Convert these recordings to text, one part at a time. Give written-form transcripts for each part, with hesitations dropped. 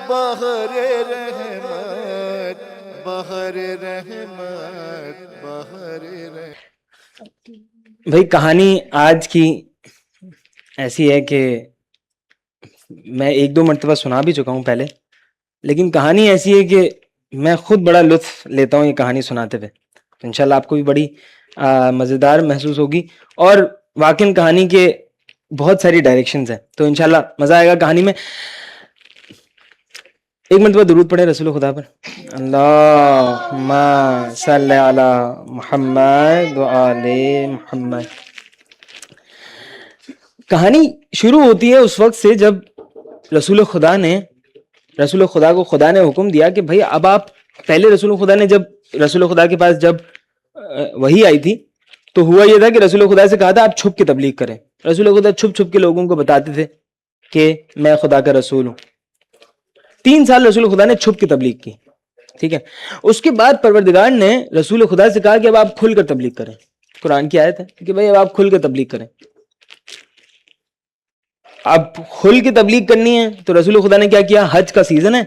بحر رحمت، بحر رحمت، بحر رحمت. بھائی کہانی آج کی ایسی ہے کہ میں ایک دو مرتبہ سنا بھی چکا ہوں پہلے، لیکن کہانی ایسی ہے کہ میں خود بڑا لطف لیتا ہوں یہ کہانی سناتے ہوئے. انشاءاللہ آپ کو بھی بڑی مزیدار محسوس ہوگی، اور واقعی کہانی کے بہت ساری ڈائریکشنز ہیں، تو انشاءاللہ مزہ آئے گا کہانی میں. ایک مرتبہ درود پڑھیں رسول خدا پر. اللہم صلی علی محمد و آل محمد. کہانی شروع ہوتی ہے اس وقت سے جب رسول خدا کو خدا نے حکم دیا کہ بھائی اب آپ، پہلے رسول خدا نے جب رسول خدا کے پاس جب وحی آئی تھی تو ہوا یہ تھا کہ رسول خدا سے کہا تھا آپ چھپ کے تبلیغ کریں. رسول خدا چھپ چھپ کے لوگوں کو بتاتے تھے کہ میں خدا کا رسول ہوں. 3 سال رسول خدا نے چھپ کے تبلیغ کی، ٹھیک ہے. اس کے بعد پروردگار نے رسول خدا سے کہا کہ اب آپ کھل کر تبلیغ کریں. قرآن کی آیت ہے کہ بھائی اب آپ کھل کر تبلیغ کریں. اب کھل کے تبلیغ کرنی ہے تو رسول خدا نے کیا کیا، حج کا سیزن ہے،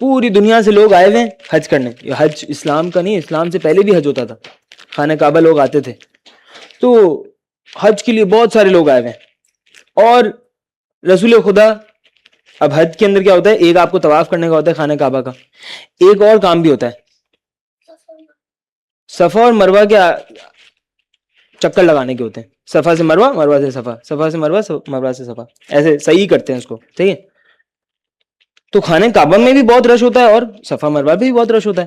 پوری دنیا سے لوگ آئے ہوئے ہیں حج کرنے. یہ حج اسلام کا نہیں، اسلام سے پہلے بھی حج ہوتا تھا، خانہ کعبہ لوگ آتے تھے. تو حج کے لیے بہت سارے لوگ آئے ہوئے ہیں. اور رسول خدا، اب حج کے اندر کیا ہوتا ہے، ایک آپ کو طواف کرنے کا ہوتا ہے خانہ کعبہ کا، ایک اور کام بھی ہوتا ہے، صفا اور مروہ کے چکر لگانے کے ہوتے ہیں. صفا سے مروہ، مروہ سے صفا، صفا سے مروہ، مروہ سے صفا، ایسے صحیح کرتے ہیں اس کو، ٹھیک ہے. تو خانہ کعبہ میں بھی بہت رش ہوتا ہے اور صفا مروہ بھی بہت رش ہوتا ہے.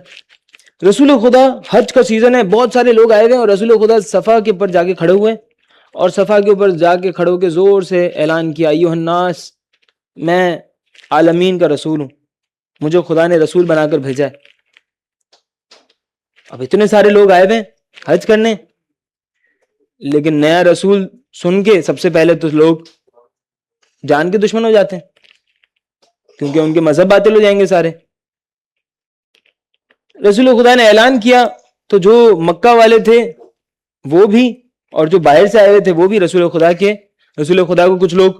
رسول خدا، حج کا سیزن ہے، بہت سارے لوگ آئے ہوئے ہیں، اور رسول خدا صفا کے اوپر جا کے کھڑے ہوئے، اور صفا کے اوپر جا کے کھڑے ہو کے زور سے اعلان کیا، ایھا الناس، میں عالمین کا رسول ہوں، مجھے خدا نے رسول بنا کر بھیجا ہے. اب اتنے سارے لوگ آئے ہوئے حج کرنے، لیکن نیا رسول سن کے سب سے پہلے تو لوگ جان کے دشمن ہو جاتے ہیں، کیونکہ ان کے مذہب باطل ہو جائیں گے سارے. رسول خدا نے اعلان کیا تو جو مکہ والے تھے وہ بھی، اور جو باہر سے آئے ہوئے تھے وہ بھی رسول خدا کو کچھ لوگ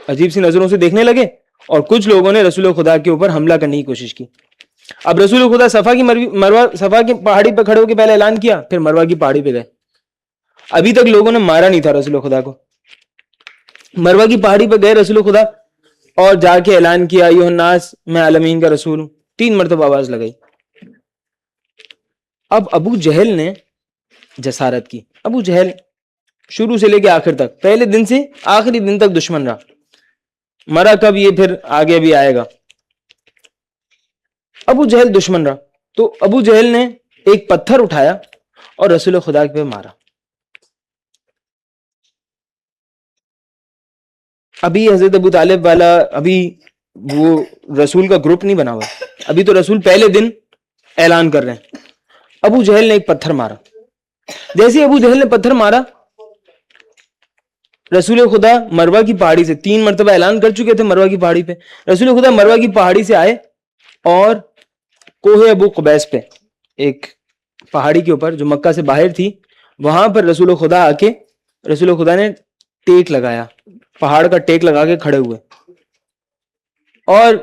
عجیب سی نظروں سے دیکھنے لگے، اور کچھ لوگوں نے رسول خدا کے اوپر حملہ کرنے کی کوشش کی. اب رسول خدا صفا کی پہاڑی پہ کھڑے ہو کے پہلے اعلان کیا، پھر مروہ کی پہاڑی پہ گئے. ابھی تک لوگوں نے مارا نہیں تھا رسول خدا کو. مروہ کی پہاڑی پہ گئے رسول خدا، اور جا کے اعلان کیا، ایھا الناس، میں عالمین کا رسول ہوں. 3 مرتبہ آواز لگائی. اب ابو جہل نے جسارت کی. ابو جہل شروع سے لے کے آخر تک، پہلے دن سے آخری دن تک دشمن رہا. مرا کب، یہ پھر آگے بھی آئے گا. ابو جہل دشمن رہا. تو ابو جہل نے ایک پتھر اٹھایا اور رسول خدا پہ مارا. ابھی حضرت ابو طالب والا، ابھی وہ رسول کا گروپ نہیں بنا ہوا، ابھی تو رسول پہلے دن اعلان کر رہے ہیں. ابو جہل نے ایک پتھر مارا. جیسے ابو جہل نے پتھر مارا، رسول خدا مروہ کی پہاڑی سے 3 مرتبہ اعلان کر چکے تھے مروہ کی پہاڑی پہ، رسول خدا مروہ کی پہاڑی سے آئے اور کوہ ابو قبیس پہ، ایک پہاڑی کے اوپر جو مکہ سے باہر تھی، وہاں پر رسول خدا آ کے، رسول خدا نے ٹیک لگایا، پہاڑ کا ٹیک لگا کے کھڑے ہوئے. اور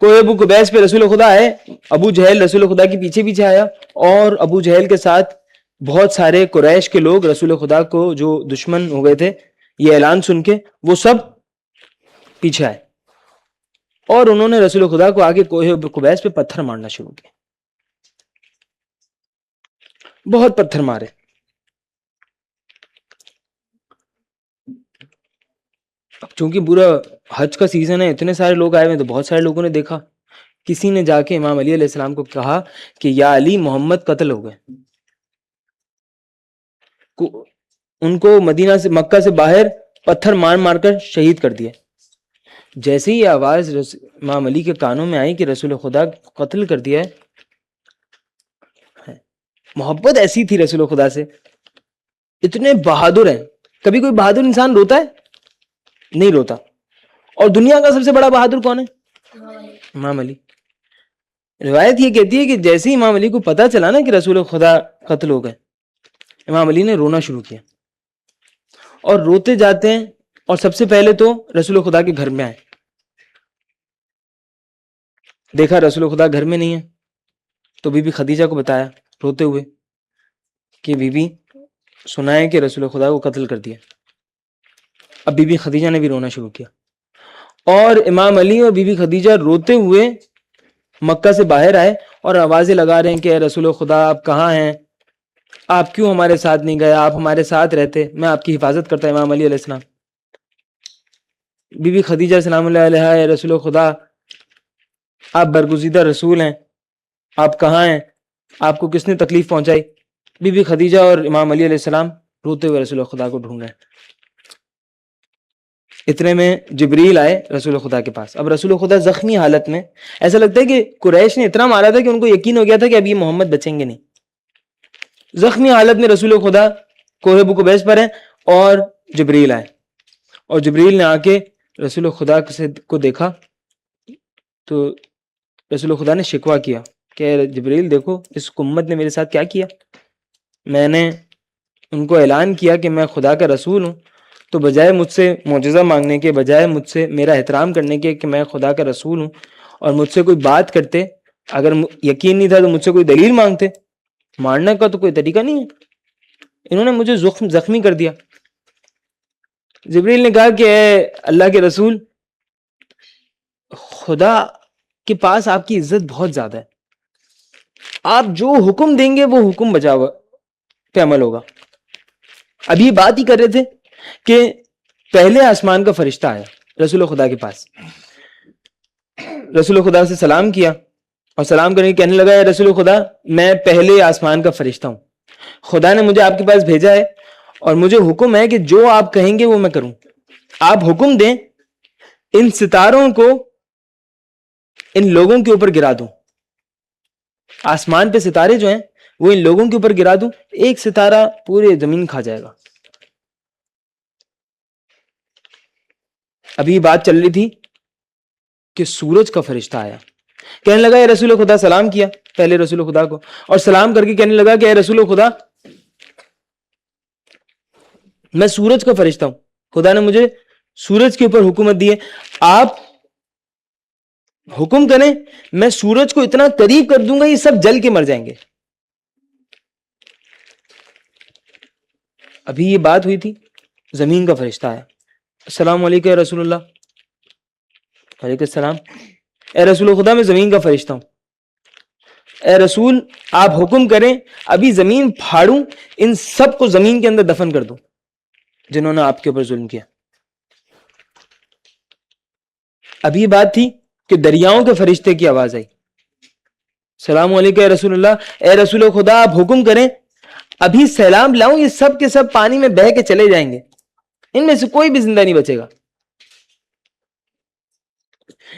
کوہ ابو قبیس پہ رسول خدا آئے. ابو جہل رسول خدا کے پیچھے پیچھے آیا، اور ابو جہل کے ساتھ بہت سارے قریش کے لوگ رسول خدا کو جو دشمن ہو گئے تھے یہ اعلان سن کے، وہ سب پیچھے آئے، اور انہوں نے رسول خدا کو آگے کوہ ابو قبیس پہ پتھر مارنا شروع کیا. بہت پتھر مارے. اب چونکہ پورا حج کا سیزن ہے، اتنے سارے لوگ آئے ہوئے، تو بہت سارے لوگوں نے دیکھا. کسی نے جا کے امام علی علیہ السلام کو کہا کہ یا علی، محمد قتل ہو گئے. ان کو مدینہ سے، مکہ سے باہر پتھر مار مار کر شہید کر دیا. جیسے ہی آواز امام علی کے کانوں میں آئی کہ رسول خدا قتل کر دیا ہے، محبت ایسی تھی رسول خدا سے، اتنے بہادر ہیں. کبھی کوئی بہادر انسان روتا ہے؟ نہیں روتا. اور دنیا کا سب سے بڑا بہادر کون ہے؟ امام علی. روایت یہ کہتی ہے کہ جیسے ہی امام علی کو پتا چلا نا کہ رسول خدا قتل ہو گئے، امام علی نے رونا شروع کیا، اور روتے جاتے ہیں، اور سب سے پہلے تو رسول خدا کے گھر میں آئے. دیکھا رسول خدا گھر میں نہیں ہے تو بی بی خدیجہ کو بتایا روتے ہوئے کہ بی بی سنا ہے کہ رسول خدا کو قتل کر دیا. اب بی بی خدیجہ نے بھی رونا شروع کیا اور امام علی اور بی بی خدیجہ روتے ہوئے مکہ سے باہر آئے اور آوازیں لگا رہے ہیں کہ اے رسول خدا آپ کہاں ہیں, آپ کیوں ہمارے ساتھ نہیں گئے, آپ ہمارے ساتھ رہتے, میں آپ کی حفاظت کرتا. امام علی علیہ السلام, بی بی خدیجہ سلام اللہ علیہا, اے رسول خدا آپ برگزیدہ رسول ہیں, آپ کہاں ہیں, آپ کو کس نے تکلیف پہنچائی. بی بی خدیجہ اور امام علی علیہ السلام روتے ہوئے رسول خدا کو ڈھونڈ رہے ہیں. اتنے میں جبریل آئے رسول خدا کے پاس. اب رسول خدا زخمی حالت میں, ایسا لگتا ہے کہ قریش نے اتنا مارا تھا کہ ان کو یقین ہو گیا تھا کہ اب یہ محمد بچیں گے نہیں. زخمی حالت میں رسول خدا کوہ بقبیس پر ہیں اور جبریل آئے, اور جبریل نے آ کے رسول خدا کو دیکھا تو رسول خدا نے شکوہ کیا کہ جبریل دیکھو اس امت نے میرے ساتھ کیا کیا. میں نے ان کو اعلان کیا کہ میں خدا کا رسول ہوں, تو بجائے مجھ سے معجزہ مانگنے کے, بجائے مجھ سے میرا احترام کرنے کے کہ میں خدا کا رسول ہوں, اور مجھ سے کوئی بات کرتے, اگر یقین نہیں تھا تو مجھ سے کوئی دلیل مانگتے. مارنے کا تو کوئی طریقہ نہیں ہے, انہوں نے مجھے زخمی کر دیا. جبریل نے کہا کہ اے اللہ کے رسول, خدا کے پاس آپ کی عزت بہت زیادہ ہے, آپ جو حکم دیں گے وہ حکم بجا پہ عمل ہوگا. اب یہ بات ہی کر رہے تھے کہ پہلے آسمان کا فرشتہ آیا رسول خدا کے پاس. رسول خدا سے سلام کیا اور سلام کرنے کہنے لگا اے رسول خدا میں پہلے آسمان کا فرشتہ ہوں, خدا نے مجھے آپ کے پاس بھیجا ہے اور مجھے حکم ہے کہ جو آپ کہیں گے وہ میں کروں. آپ حکم دیں ان ستاروں کو ان لوگوں کے اوپر گرا دوں, آسمان پہ ستارے جو ہیں وہ ان لوگوں کے اوپر گرا دوں, ایک ستارہ پورے زمین کھا جائے گا. ابھی بات چل رہی تھی کہ سورج کا فرشتہ آیا, کہنے لگا اے رسول خدا, سلام کیا پہلے رسول خدا کو, اور سلام کر کے کہنے لگا کہ اے رسول خدا میں سورج کا فرشتہ ہوں, خدا نے مجھے سورج کے اوپر حکومت دی ہے, آپ حکم کریں میں سورج کو اتنا قریب کر دوں گا یہ سب جل کے مر جائیں گے. ابھی یہ بات ہوئی تھی, زمین کا فرشتہ آیا, السلام علیکم اے رسول اللہ. وعلیکم السلام. اے رسول خدا میں زمین کا فرشتہ ہوں, اے رسول آپ حکم کریں ابھی زمین پھاڑوں, ان سب کو زمین کے اندر دفن کر دوں جنہوں نے آپ کے اوپر ظلم کیا. ابھی یہ بات تھی کہ دریاؤں کے فرشتے کی آواز آئی, السلام علیکم اے رسول اللہ, اے رسول خدا آپ حکم کریں ابھی سیلاب لاؤں, یہ سب کے سب پانی میں بہہ کے چلے جائیں گے, ان میں سے کوئی بھی زندہ نہیں بچے گا.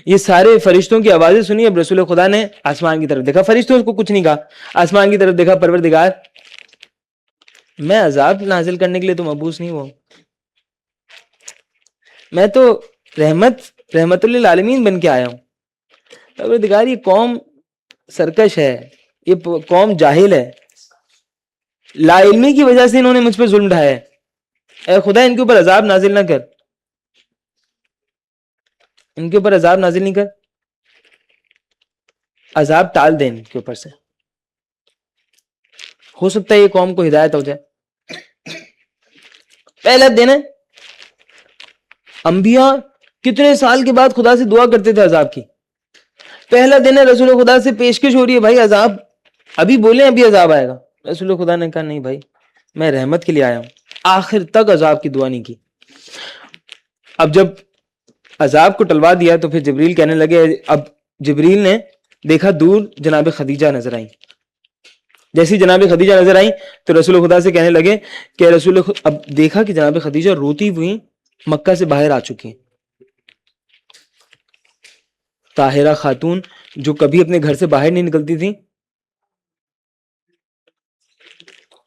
یہ سارے فرشتوں کی آوازیں سنی. اب رسول خدا نے آسمان کی طرف دیکھا, فرشتوں کو کچھ نہیں کہا, آسمان کی طرف دیکھا, پروردگار میں عذاب نازل کرنے کے لیے تو مبعوث نہیں ہوا, میں تو رحمت للعالمین بن کے آیا ہوں. پروردگار یہ قوم سرکش ہے, یہ قوم جاہل ہے, لا علمی کی وجہ سے انہوں نے مجھ پہ ظلم ڈھایا ہے, اے خدا ان کے اوپر عذاب نازل نہ کر, ان کے اوپر عذاب نازل نہیں کر, عذاب ٹال دیں ان کے اوپر سے, ہو سکتا ہے یہ قوم کو ہدایت ہو جائے. پہلا دن ہے, انبیاء کتنے سال کے بعد خدا سے دعا کرتے تھے عذاب کی, پہلا دن ہے رسول خدا سے پیشکش ہو رہی ہے بھائی عذاب ابھی بولیں ابھی عذاب آئے گا. رسول خدا نے کہا نہیں بھائی میں رحمت کے لیے آیا ہوں, آخر تک عذاب کی دعا نہیں کی. اب جب عذاب کو ٹلوا دیا تو پھر جبریل کہنے لگے, اب جبریل نے دیکھا دور جناب خدیجہ نظر آئیں, جیسی جناب خدیجہ نظر آئیں تو رسول خدا سے کہنے لگے کہ اب دیکھا کہ جناب خدیجہ روتی ہوئی مکہ سے باہر آ چکی ہیں, طاہرہ خاتون جو کبھی اپنے گھر سے باہر نہیں نکلتی تھی,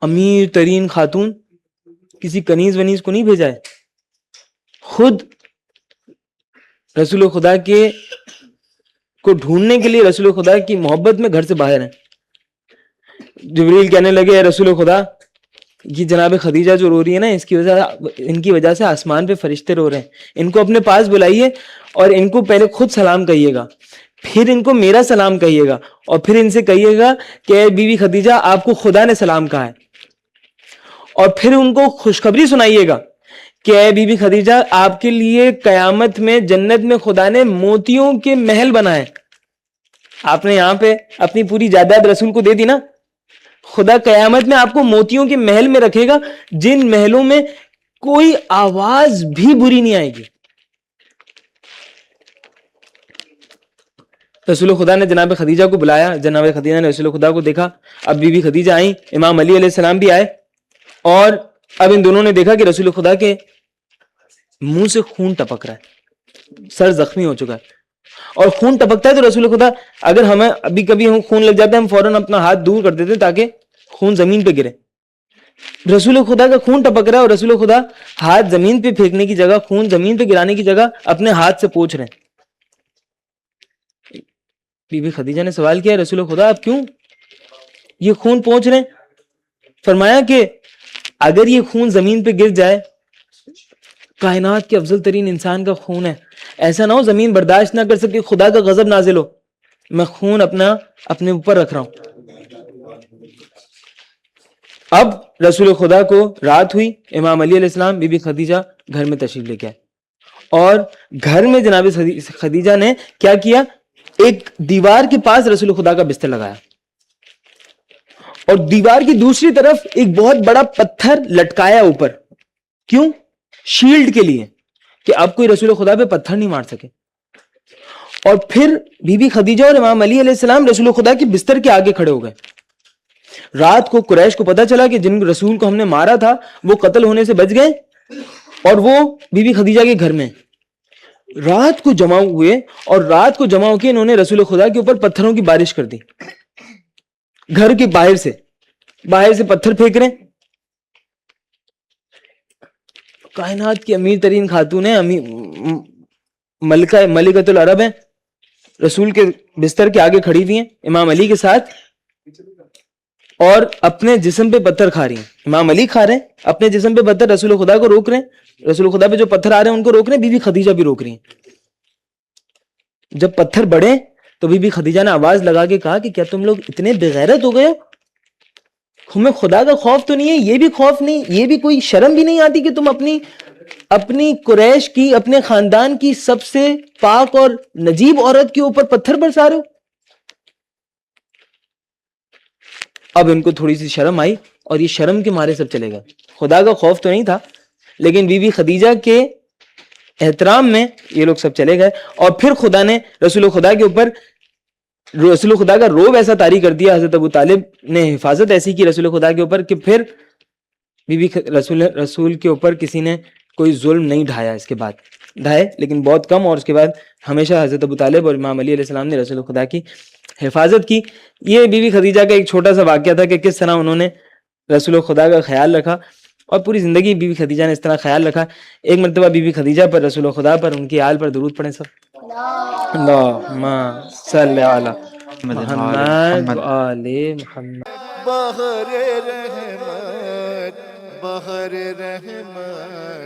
امیر ترین خاتون, کسی کنیز ونیز کو نہیں بھیجا ہے, خود رسول خدا کے کو ڈھونڈنے کے لیے رسول خدا کی محبت میں گھر سے باہر ہیں. جبریل کہنے لگے اے رسول خدا یہ جناب خدیجہ جو رو رہی ہے نا, ان کی وجہ سے آسمان پہ فرشتے رو رہے ہیں, ان کو اپنے پاس بلائیے اور ان کو پہلے خود سلام کہیے گا پھر ان کو میرا سلام کہیے گا اور پھر ان سے کہیے گا کہ اے بی بی خدیجہ آپ کو خدا نے سلام کہا ہے، اور پھر ان کو خوشخبری سنائیے گا کہ اے بی بی خدیجہ آپ کے لیے قیامت میں جنت میں خدا نے موتیوں کے محل بنائے. آپ نے یہاں پہ اپنی پوری جائیداد رسول کو دے دی نا، خدا قیامت میں آپ کو موتیوں کے محل میں رکھے گا جن محلوں میں کوئی آواز بھی بری نہیں آئے گی. رسول خدا نے جناب خدیجہ کو بلایا، جناب خدیجہ نے رسول خدا کو دیکھا. اب بی بی خدیجہ آئیں، امام علی علیہ السلام بھی آئے، اور اب ان دونوں نے دیکھا کہ رسول خدا کے منہ سے خون ٹپک رہا ہے، سر زخمی ہو چکا ہے. اور خون ٹپکتا ہے تو رسول خدا، اگر ہمیں ابھی کبھی خون لگ جاتا ہے ہم فوراً اپنا ہاتھ دور کر دیتے تاکہ خون زمین پہ گرے. رسول خدا کا خون ٹپک رہا ہے اور رسول خدا ہاتھ زمین پہ پھینکنے کی جگہ، خون زمین پہ گرانے کی جگہ اپنے ہاتھ سے پوچھ رہے ہیں. بی بی خدیجہ نے سوال کیا، رسول خدا آپ کیوں یہ خون پوچھ رہے ہیں؟ فرمایا کہ اگر یہ خون زمین پہ گر جائے، کائنات کے افضل ترین انسان کا خون ہے، ایسا نہ ہو زمین برداشت نہ کر سکے، خدا کا غضب نازل ہو، میں خون اپنے اوپر رکھ رہا ہوں. اب رسول خدا کو رات ہوئی، امام علی علیہ السلام بی بی خدیجہ گھر میں تشریف لے کے آئے، اور گھر میں جناب خدیجہ نے کیا کیا، ایک دیوار کے پاس رسول خدا کا بستر لگایا اور دیوار کی دوسری طرف ایک بہت بڑا پتھر لٹکایا اوپر. کیوں؟ شیلڈ کے لیے کہ اب کوئی رسول خدا پہ پتھر نہیں مار سکے. اور پھر بی بی خدیجہ اور امام علی علیہ السلام رسول خدا کے بستر کے آگے کھڑے ہو گئے. رات کو قریش کو پتا چلا کہ جن رسول کو ہم نے مارا تھا وہ قتل ہونے سے بچ گئے اور وہ بی بی خدیجہ کے گھر میں. رات کو جمع ہوئے اور رات کو جمع ہو کے انہوں نے رسول خدا کے اوپر پتھروں کی بارش کر دی. گھر کے باہر سے پتھر پھینک رہے. کائنات کی امیر ترین خاتون ہے، ملکۃ العرب ہے، رسول کے بستر کے آگے کھڑی ہوئی ہیں امام علی کے ساتھ، اور اپنے جسم پہ پتھر کھا رہی ہیں. امام علی کھا رہے ہیں اپنے جسم پہ پتھر، رسول خدا کو روک رہے ہیں، رسول خدا پہ جو پتھر آ رہے ہیں ان کو روک رہے ہیں، بی بی خدیجہ بھی روک رہی ہیں. جب پتھر بڑھے تو بی بی خدیجہ نے آواز لگا کے کہا کہ کیا تم لوگ اتنے بغیرت ہو گئے ہو؟ تمہیں خدا کا خوف تو نہیں ہے؟ یہ بھی خوف نہیں، یہ بھی کوئی شرم بھی نہیں آتی کہ تم اپنی قریش کی، اپنے خاندان کی سب سے پاک اور نجیب عورت کے اوپر پتھر برسا رہے ہو؟ اب ان کو تھوڑی سی شرم آئی اور یہ شرم کے مارے سب چلے گئے. خدا کا خوف تو نہیں تھا لیکن بی بی خدیجہ کے احترام میں یہ لوگ سب چلے گئے. اور پھر خدا نے رسول خدا کے اوپر، رسول خدا کا روب ایسا طاری کر دیا، حضرت ابو طالب نے حفاظت ایسی کی رسول خدا کے اوپر کہ پھر بی بی رسول کے اوپر کسی نے کوئی ظلم نہیں ڈھایا. اس کے بعد ڈھائے لیکن بہت کم، اور اس کے بعد ہمیشہ حضرت ابو طالب اور امام علی علیہ السلام نے رسول خدا کی حفاظت کی. یہ بی بی خدیجہ کا ایک چھوٹا سا واقعہ تھا کہ کس طرح انہوں نے رسول خدا کا خیال رکھا، اور پوری زندگی بی بی خدیجہ نے اس طرح خیال رکھا. ایک مرتبہ بی بی خدیجہ پر، رسول خدا پر، ان کی آل پر درود پڑھیں سب. اللہم صلی علی محمد آل محمد. بہر رحمت، بہر رحمت،